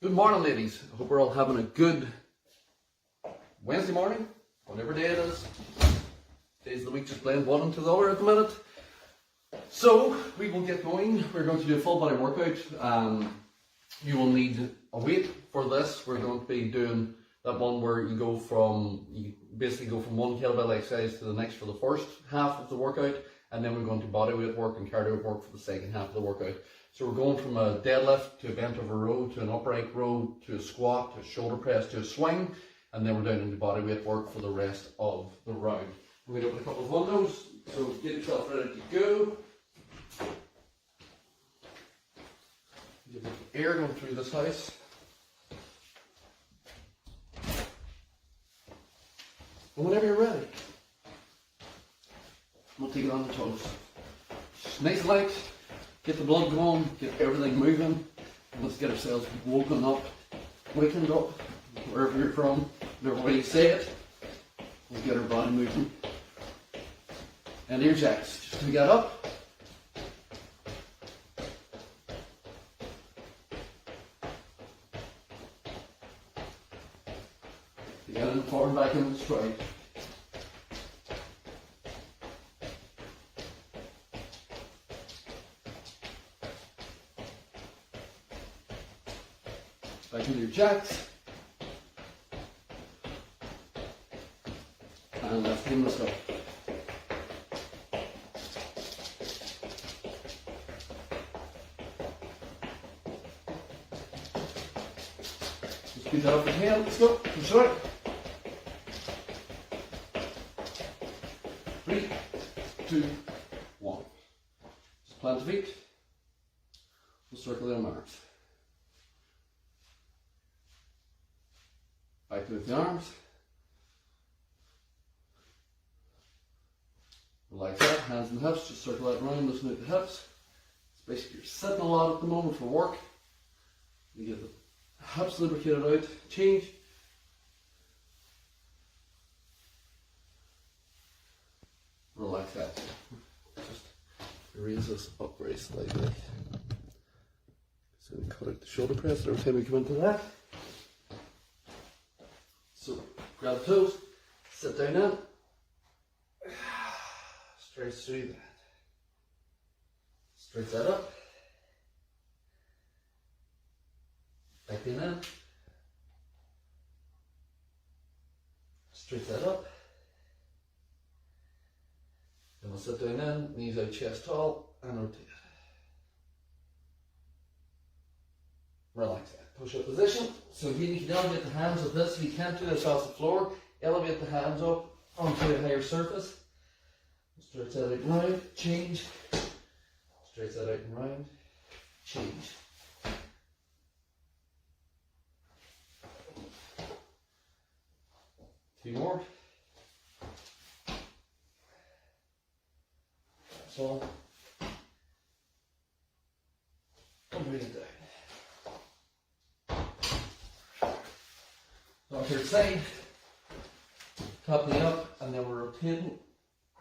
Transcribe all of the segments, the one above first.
Good morning, ladies. I hope we're all having a good Wednesday morning, whatever day it is. Days of the week just blend one into the other at the minute. So, we will get going. We're going to do a full body workout. You will need a weight for this. We're going to be doing that one where you basically go from one kettlebell exercise to the next for the first half of the workout, and then we're going to body weight work and cardio work for the second half of the workout. So we're going from a deadlift to a bent over row to an upright row to a squat to a shoulder press to a swing, and then we're down into body weight work for the rest of the round. We're going to open a couple of windows, so get yourself ready to go. Get the air going through this house. And whenever you're ready, we'll take it on the toes. Just nice and light. Get the blood going, get everything moving. Let's get ourselves wakened up, wherever you're from, whatever way you say it. We'll get our body moving. And ear jacks, just to get up. You get in the forward, back into the stride. Back into your jacks. And left hand, let's go. Just speed that up with hand, let's go. Push it out. 3, 2, 1. Just plant the feet. We'll circle them arms. Back with the arms. Relax that, hands in the hips, just circle that around, loosen out the hips. It's basically you're sitting a lot at the moment for work. You get the hips lubricated out, change. Relax that. Just raise this up very slightly. So we cut out the shoulder press every time we come into that. So, grab the toes, sit down now, stretch through that, stretch that up, back in now, stretch that up, then we'll sit down now, knees out, chest tall, and rotate. Relax that. Push-up position. So again, you can elevate the hands with this. If you can't do this off the floor, elevate the hands up onto a higher surface. Stretch that out and round, change. Stretch that out and round, change. Two more. That's all. And bring it down. On third side, top knee up, and then we're rotating.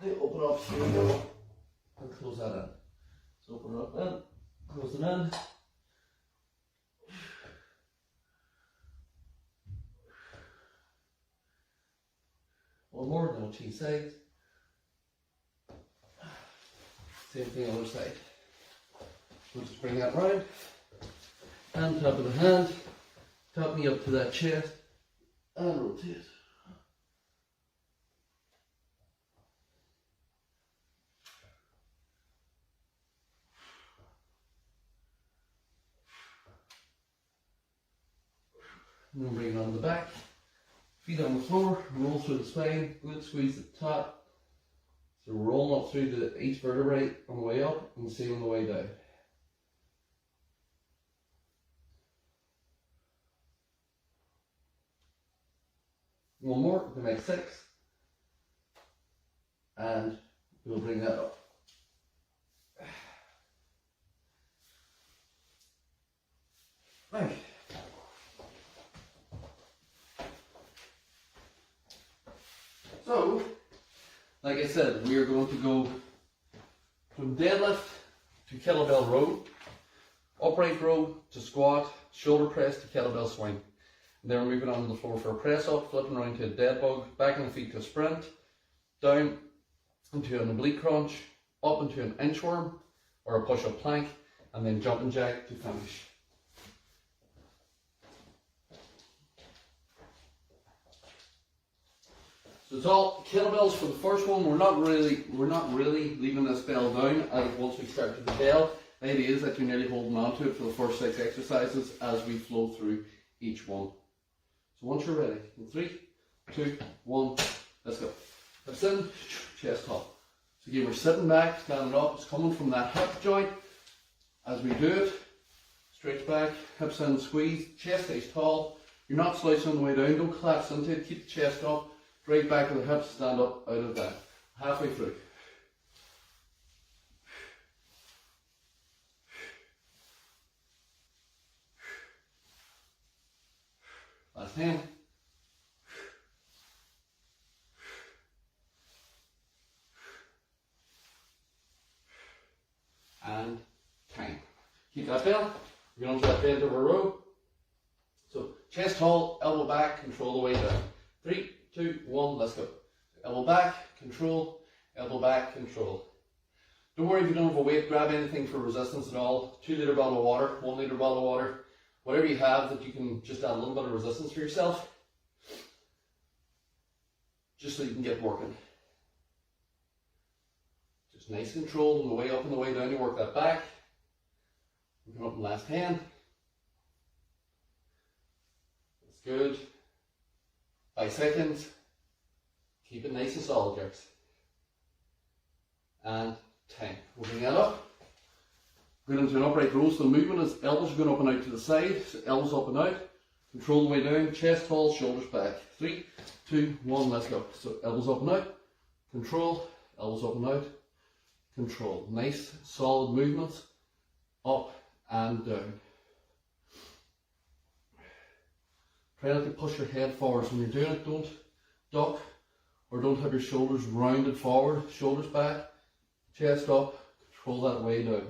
They open up through and close that in. So open it up in, close it in. One more, then we'll change sides. Same thing other side. We'll just bring that round. Hand, top of the hand, top knee up to that chest. And rotate. And then bring it on the back. Feet on the floor, roll through the spine, glute squeeze at the top. So rolling up through each vertebrae on the way up and the same on the way down. One more to make 6, and we'll bring that up. Right. So, like I said, we are going to go from deadlift to kettlebell row, upright row to squat, shoulder press to kettlebell swing. And then we're moving onto the floor for a press up, flipping around to a dead bug, back on the feet to a sprint, down into an oblique crunch, up into an inchworm or a push-up plank, and then jumping jack to finish. So it's all kettlebells for the first one. We're not really leaving this bell down once we start to the bell. The idea is that you're nearly holding on to it for the first 6 exercises as we flow through each one. So once you're ready, in 3, 2, 1, let's go. Hips in, chest up. So again, we're sitting back, standing up. It's coming from that hip joint. As we do it, stretch back, hips in, squeeze, chest stays tall. You're not slouching on the way down. Don't collapse into it. Keep the chest up. Right back of the hips, stand up out of that. Halfway through. Last hand. And time. Keep that bell. We're going to that bend over row. So chest tall, elbow back, control the way down. 3, 2, 1, let's go. Elbow back, control, elbow back, control. Don't worry if you don't have a weight, grab anything for resistance at all. 2 litre bottle of water, 1 litre bottle of water, whatever you have that you can just add a little bit of resistance for yourself. Just so you can get working. Just nice control on the way up and the way down, you work that back. We come up in last hand. That's good. 5 seconds. Keep it nice and solid, jerks. And 10. We'll bring that up. We're going into an upright row. So the movement is elbows are going up and out to the side. So elbows up and out. Control the way down. Chest tall, shoulders back. 3, 2, 1, let's go. So elbows up and out. Control. Elbows up and out. Control. Nice, solid movements. Up and down. Try not to push your head forward. So when you're doing it, don't duck or don't have your shoulders rounded forward. Shoulders back, chest up, control that way down.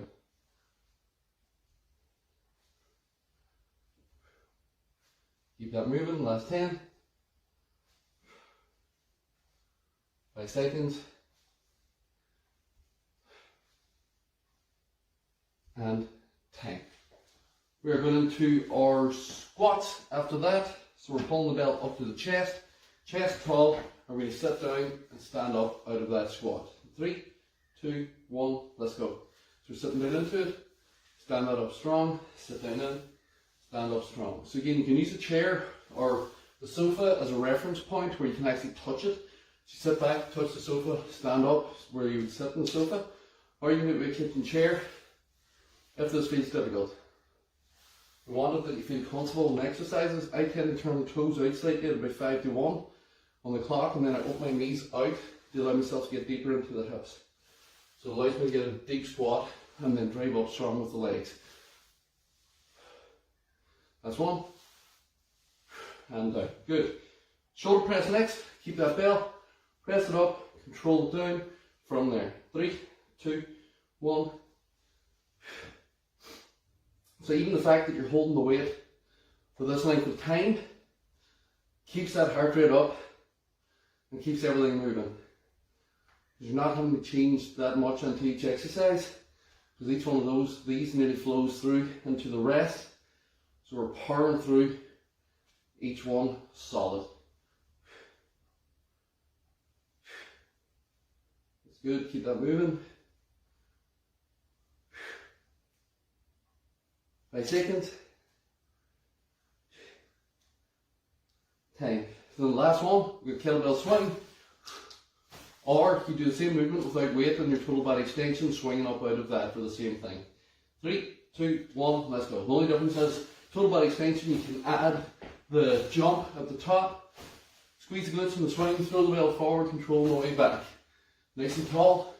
Keep that moving, last 10. 5 seconds. And 10. We are going into our squats after that. So we're pulling the belt up to the chest tall, and we're going to sit down and stand up out of that squat. 3, 2, 1, let's go. So we're sitting down into it, stand that up strong, sit down in, stand up strong. So again, you can use a chair or the sofa as a reference point where you can actually touch it. So sit back, touch the sofa, stand up where you would sit on the sofa, or you can do a kitchen chair if this feels difficult. We want it that you feel comfortable in exercises. I tend to turn the toes out slightly at about 5 to 1 on the clock, and then I open my knees out to allow myself to get deeper into the hips. So it allows me to get a deep squat and then drive up strong with the legs. That's 1. And down. Good. Shoulder press next. Keep that bell. Press it up. Control it down from there. 3, 2, 1. So even the fact that you're holding the weight for this length of time keeps that heart rate up and keeps everything moving. You're not having to change that much into each exercise because each one of these nearly flows through into the rest. So we're powering through each one solid. It's good, keep that moving. 5 seconds. 10. So the last one, we've got kettlebell swing. Or you do the same movement without weight and your total body extension, swinging up out of that for the same thing. 3, 2, 1, let's go. The only difference is total body extension, you can add the jump at the top, squeeze the glutes from the swing, throw the belt forward, control the way back. Nice and tall,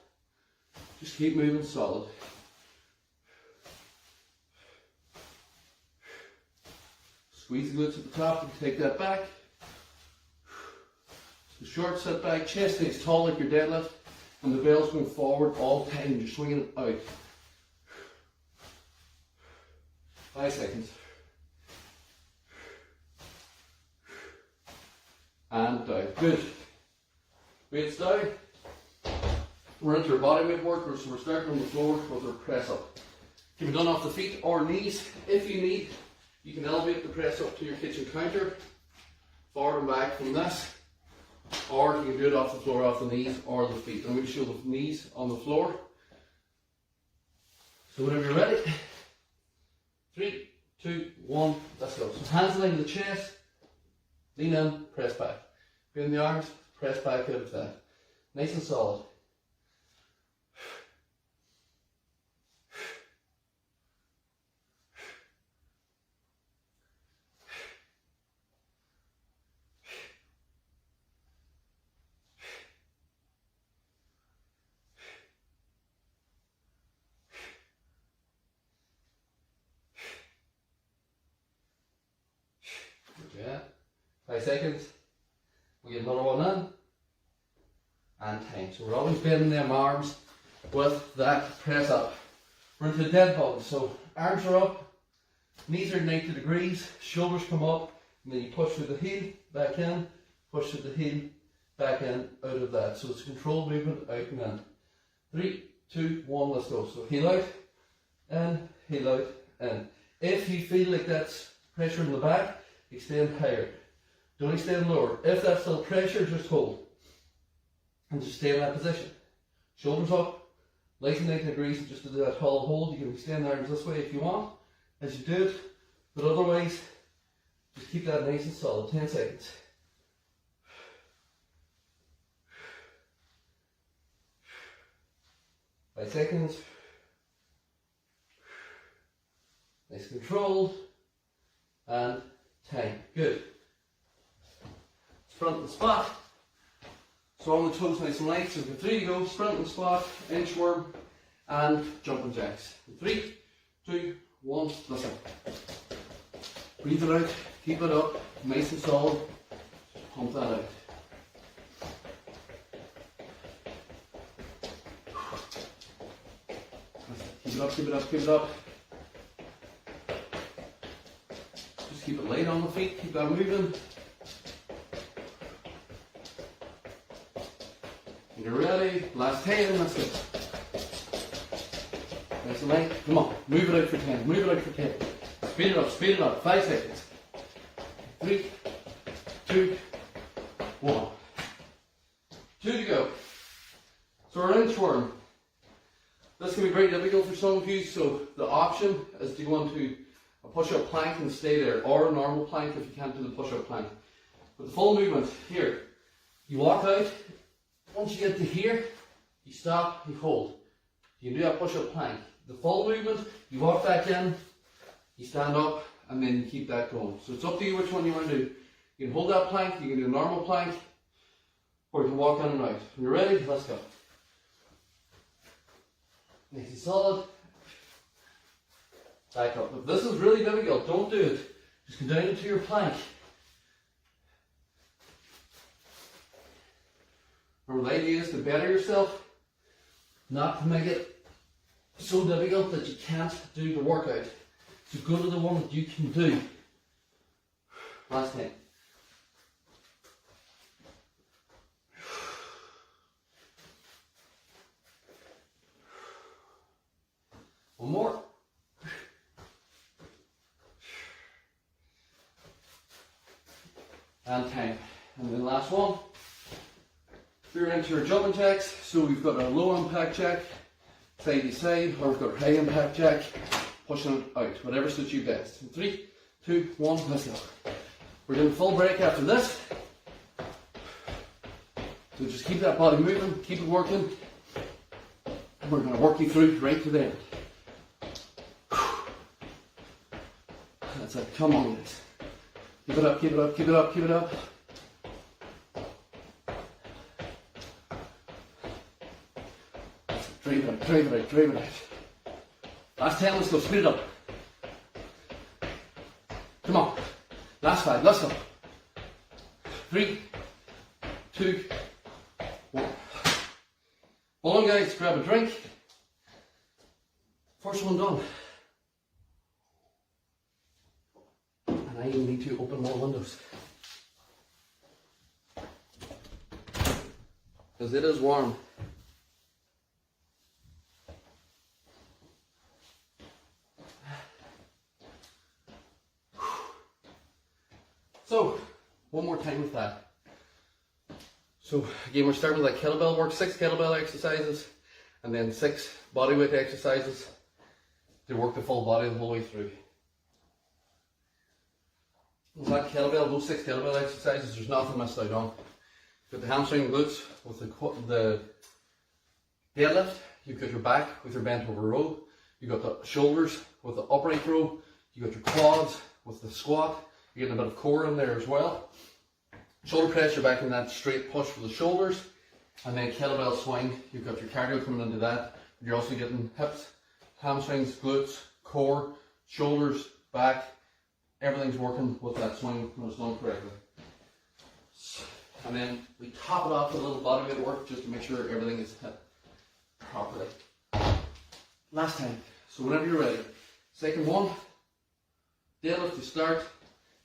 just keep moving solid. Squeeze the glutes at the top and take that back. So short set back, chest stays tall like your deadlift, and the bell's going forward all the time, you're swinging it out. 5 seconds. And down. Good. Weights down. We're into our body weight work, so we're starting on the floor with our press up. Can be done off the feet or knees. If you need, you can elevate the press up to your kitchen counter, forward and back from this, or you can do it off the floor, off the knees or the feet. I'm going to show the knees on the floor. So whenever you're ready, 3, 2, 1, let's go. So hands in line to the chest, lean in, press back. Bend the arms, press back out of that. Nice and solid. Yeah. 5 seconds. We get another one in. And time. So we're always bending them arms with that press up. We're into the dead bug. So arms are up, knees are 90 degrees, shoulders come up, and then you push through the heel, back in, push through the heel, back in, out of that. So it's a controlled movement, out and in. 3, 2, 1, let's go. So heel out, in. If you feel like that's pressure in the back, extend higher. Don't extend lower. If that's still pressure, just hold. And just stay in that position. Shoulders up, nice and 90 degrees, and just do that hollow hold. You can extend the arms this way if you want, as you do it. But otherwise, just keep that nice and solid. 10 seconds. Five seconds. Nice and controlled. And time. Good. Sprint and squat. So on the toes nice and light. So 3 to go. Sprint and squat, inchworm, and jumping jacks. 3, 2, 1, let's go. Breathe it out. Keep it up. Nice and solid. Pump that out. Keep it up, keep it up, keep it up. Just keep it light on the feet. Keep that moving. When you're ready, last 10, let's go. Nice and light. Come on, move it out for 10, move it out for 10. Speed it up, 5 seconds. 3, 2, 1. 2 to go. So we're inchworm. This can be very difficult for some of you, so the option is to go into a push-up plank and stay there, or a normal plank if you can't do the push-up plank. But the full movement, here, you walk out. Once you get to here, you stop, you hold. You can do that push-up plank. The full movement, you walk back in, you stand up, and then you keep that going. So it's up to you which one you want to do. You can hold that plank, you can do a normal plank, or you can walk in and out. When you're ready, let's go. Nice and solid. Back up. If this is really difficult, don't do it. Just come down into your plank. Remember, the idea is to better yourself, not to make it so difficult that you can't do the workout. So go to the one that you can do. Last 10. One more. And time. And then last one. We're into our jumping jacks. So we've got our low impact jack, side to side, or we've got our high impact jack, pushing it out, whatever suits you best. 3, 2, 1, let's go. We're doing a full break after this. So just keep that body moving, keep it working. And we're going to work you through right to the end. That's it, come on guys. Keep it up, keep it up, keep it up, keep it up. Drive it out, drive it out, drive it out. Last 10, let's go, speed it up. Come on. Last 5, let's go. 3, 2, 1. Hold on guys, grab a drink. First one done. I need to open more windows. Because it is warm. So, one more time with that. So again, we're starting with that kettlebell work, 6 kettlebell exercises, and then 6 bodyweight exercises to work the full body the whole way through. With that kettlebell, those 6 kettlebell exercises, there's nothing missed out on. You've got the hamstring and glutes with the deadlift, you've got your back with your bent over row, you've got the shoulders with the upright row, you've got your quads with the squat, you're getting a bit of core in there as well. Shoulder press, you're back in that straight push for the shoulders, and then kettlebell swing, you've got your cardio coming into that, but you're also getting hips, hamstrings, glutes, core, shoulders, back, everything's working with that swing when it's done correctly. And then we top it off with a little bodyweight work just to make sure everything is hit properly. Last time, so whenever you're ready. Second one, deadlift to start,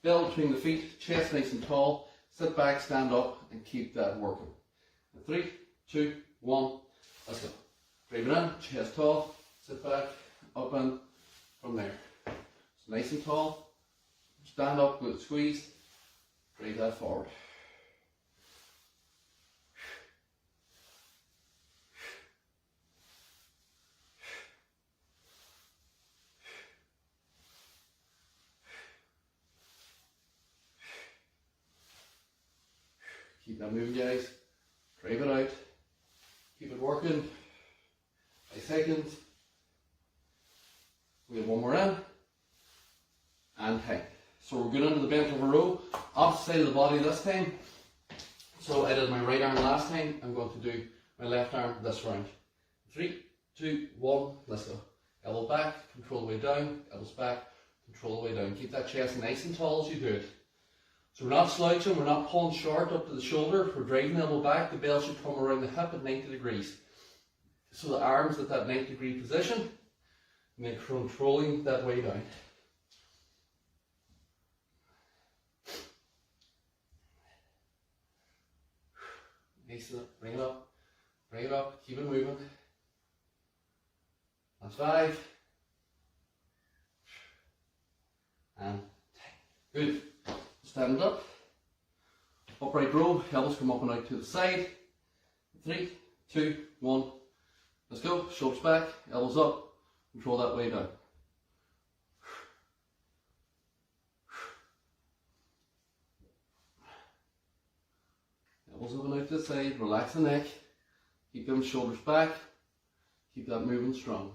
bell between the feet, chest nice and tall, sit back, stand up, and keep that working. 3, 2, 1, let's go. Breathe it in, chest tall, sit back, up and from there. So nice and tall, stand up, glute squeeze, breathe that forward. Keep that moving, guys. Drive it out. Keep it working. 5 seconds. We have one more in. And time. So we're going into the bent over row. Opposite side of the body this time. So I did my right arm last time. I'm going to do my left arm this round. 3, 2, 1, let's go. Elbow back, control the way down. Elbows back, control the way down. Keep that chest nice and tall as you do it. So we're not slouching, we're not pulling short up to the shoulder, we're driving the elbow back, the bell should come around the hip at 90 degrees. So the arms at that 90-degree position, and then controlling that way down. Nice, bring it up, keep it moving. That's 5. And 10. Good. Stand up, upright row, elbows come up and out to the side. 3, 2, 1, let's go. Shoulders back, elbows up, control that way down. Elbows up and out to the side, relax the neck, keep them shoulders back, keep that moving strong.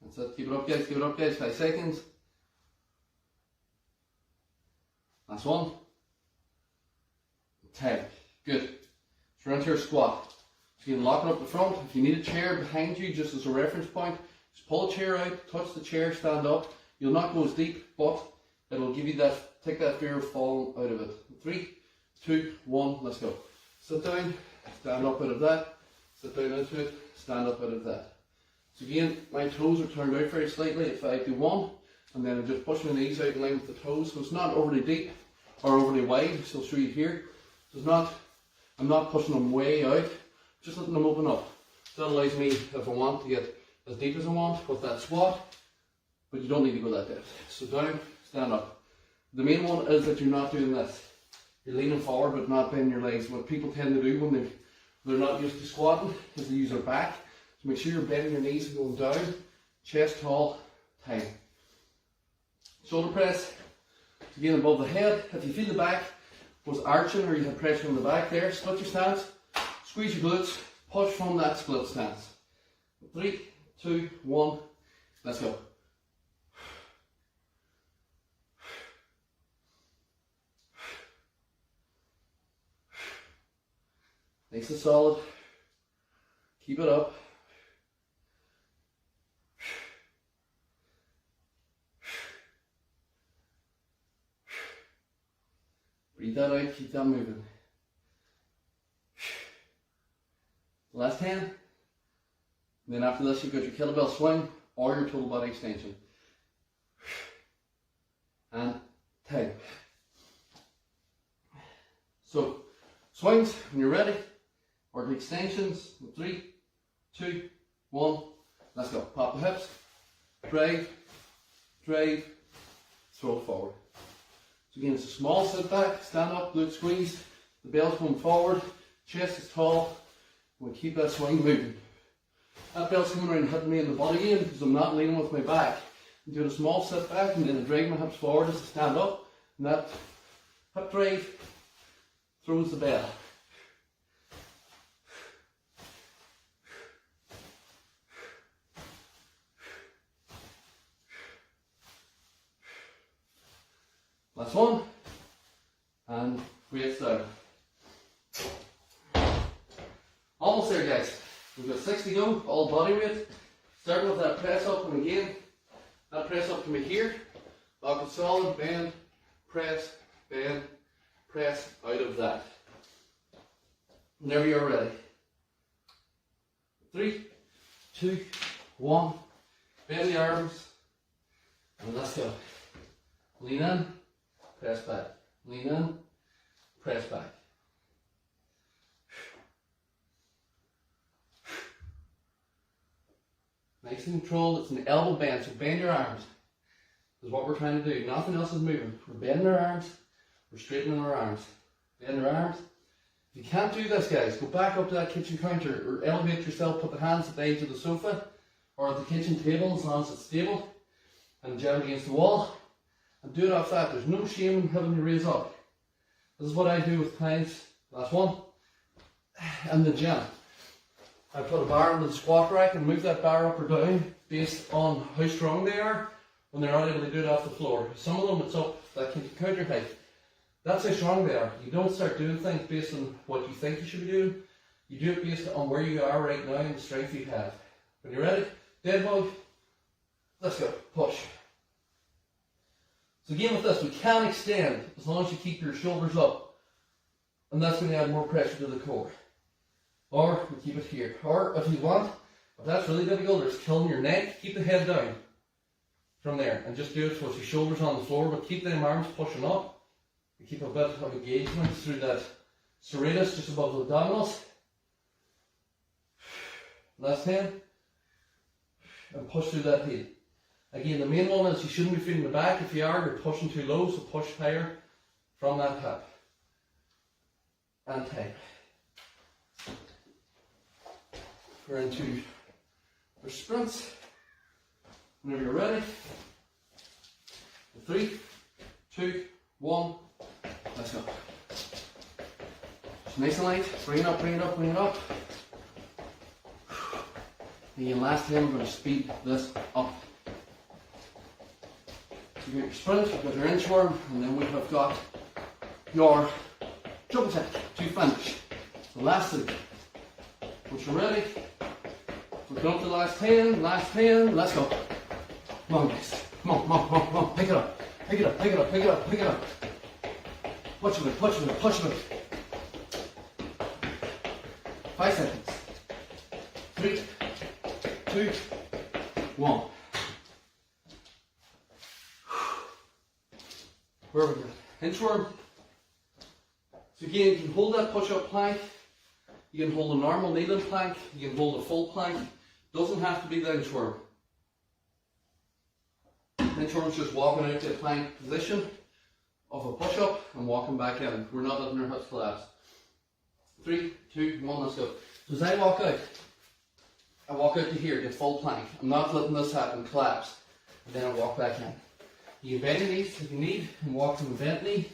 That's it, keep it up guys, 5 seconds. Last one. 10. Good. So we're into your squat. So you can lock it up the front. If you need a chair behind you just as a reference point, just pull a chair out, touch the chair, stand up. You'll not go as deep, but it'll give you that, take that fear of falling out of it. 3, 2, 1, let's go. Sit down, stand up out of that, sit down into it, stand up out of that. So again, my toes are turned out very slightly at 5 to 1, and then I just push my knees out in line with the toes, so it's not overly deep or overly wide, so I'll show you here. So it's not, I'm not pushing them way out, just letting them open up. So that allows me, if I want, to get as deep as I want with that squat, but you don't need to go that depth. So down, stand up. The main one is that you're not doing this. You're leaning forward but not bending your legs. What people tend to do when they're not used to squatting is they use their back. So make sure you're bending your knees and going down, chest tall, time. Shoulder press, again above the head. If you feel the back was arching or you had pressure on the back there, split your stance, squeeze your glutes, push from that split stance. 3, 2, 1, let's go. Nice and solid. Keep it up. Breathe that out, keep that moving. Last 10. And then after this, you've got your kettlebell swing or your total body extension. And 10. So, swings when you're ready, or the extensions. 3, 2, 1. Let's go. Pop the hips, drive, drive, throw it forward. So again, it's a small sit back, stand up, glute squeeze, the bell's going forward, chest is tall, we keep that swing moving. That bell's coming around and hitting me in the body again because I'm not leaning with my back. I'm doing a small sit back and then I drag my hips forward as I stand up, and that hip drive throws the bell. Last one, and weights down. Almost there, guys. We've got 6 to go, all body weight. Starting with that press up, and again, that press up can be here. Lock it solid, bend, press, out of that. Whenever you're ready. 3, 2, 1. Bend the arms, and let's go. Lean in. Press back. Lean in, press back. Nice and controlled. It's an elbow bend, so bend your arms. This is what we're trying to do. Nothing else is moving. We're bending our arms, we're straightening our arms. Bend our arms. If you can't do this, guys, go back up to that kitchen counter or elevate yourself, put the hands at the edge of the sofa or at the kitchen table as long as it's stable and jam against the wall. And do it off that. There's no shame in having you raise up. This is what I do with clients. Last one. And the gym. I put a bar into the squat rack and move that bar up or down based on how strong they are when they're not able to do it off the floor. Some of them it's up that can counter height. That's how strong they are. You don't start doing things based on what you think you should be doing. You do it based on where you are right now and the strength you have. When you're ready, dead bug. Let's go. Push. So again with this, we can extend as long as you keep your shoulders up. And that's going to add more pressure to the core. Or we keep it here. Or if you want, if that's really difficult or it's killing your neck, keep the head down from there. And just do it so it's your shoulders on the floor, but keep them arms pushing up. You keep a bit of engagement through that serratus just above the abdominals. Last 10. And push through that heel. Again, the main one is you shouldn't be feeling the back. If you are, you're pushing too low, so push higher from that hip. And tight. We're into our sprints. Whenever you're ready. 3, 2, 1. Let's go. Just nice and light. Bring it up, bring it up, bring it up. Again, last time we're going to speed this up. So you've got your sprint, you've got your inchworm, and then we have got your jump attack to finish. The last 3. Once you're ready, we're going up to the last 10, let's go. Come on guys, come on, come on, come on, come on, pick it up, pick it up, pick it up, pick it up, pick it up. Push it, push it, push it. 5 seconds. 3, 2, 1. Where are we going? Inchworm. So again, you can hold that push-up plank. You can hold a normal kneeling plank. You can hold a full plank. Doesn't have to be the inchworm. Inchworm is just walking out to a plank position of a push-up and walking back in. We're not letting our hips collapse. 3, 2, 1, let's go. So as I walk out to here, get full plank. I'm not letting this happen, collapse. And then I walk back in. You can bend your knees if you need and walk from the bent knee.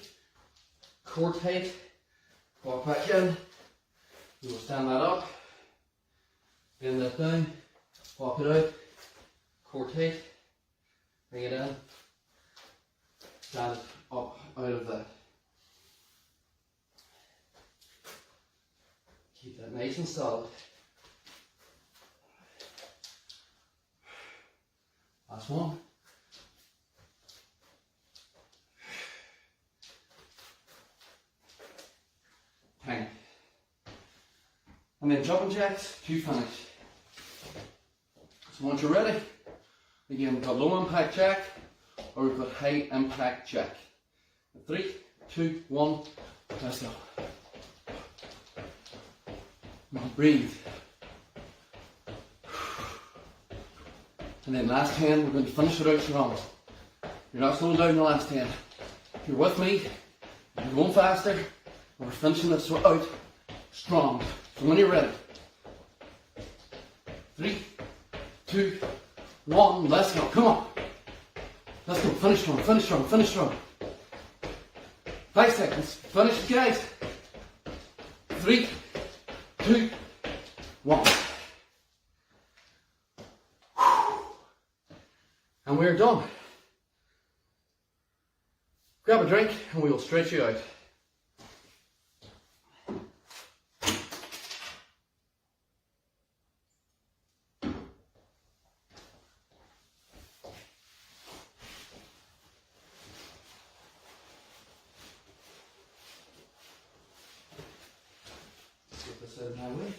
Core tight. Walk back in. You will stand that up. Bend that down. Walk it out. Core tight. Bring it in. Stand it up out of that. Keep that nice and solid. Last one. And then jumping jacks to finish. So once you're ready, again we've got low impact jack or we've got high impact jack. 3, 2, 1, let's go. Now breathe. And then last 10, we're going to finish it out strong. You're not slowing down the last 10. If you're with me, you're going faster, and we're finishing this out strong. So when you're ready, 3, 2, 1, let's go. Come on. Let's go. Finish strong, finish strong, finish strong. 5 seconds. Finish it, guys. 3, 2, 1. And we're done. Grab a drink and we will stretch you out. Let's get this out of my way.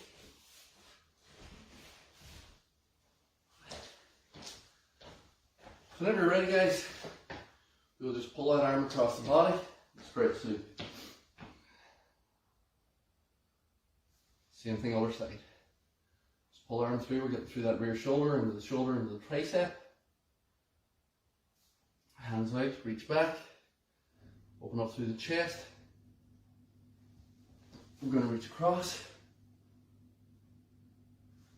Whenever you're ready, guys, we'll just pull that arm across the body and spread through. Same thing other side. Just pull arm through, we're getting through that rear shoulder, into the tricep. Hands out, reach back, open up through the chest. We're going to reach across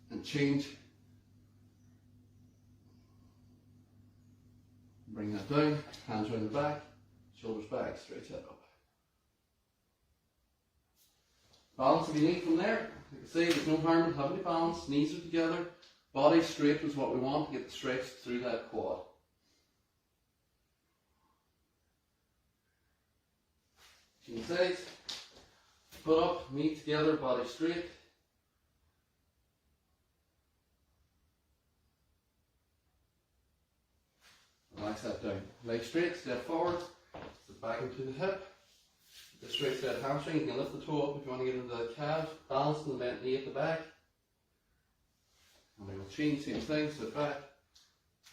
and change. Bring that down, hands around the back, shoulders back, straight head up. Balance if you need from there. Like I say, there's no harm in having the balance, knees are together, body straight is what we want to get the stretch through that quad. Chin sides, foot up, knee together, body straight. Relax that down. Leg straight, step forward, step back into the hip. The straight set hamstring, you can lift the toe up if you want to get into the calf. Balance and the bent knee at the back. And we will change, same thing, step back,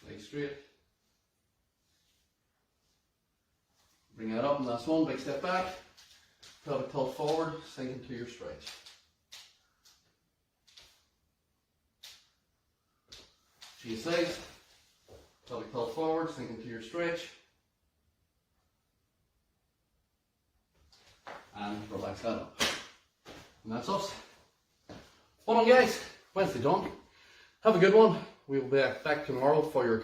leg straight. Bring that up, and last one, big step back. Pelvic tilt forward, sink into your stretch. Change sides. Pelvic tilt forward, sink into your stretch. And relax that up. And that's us. Well done, guys. Wednesday done. Have a good one. We will be back tomorrow for your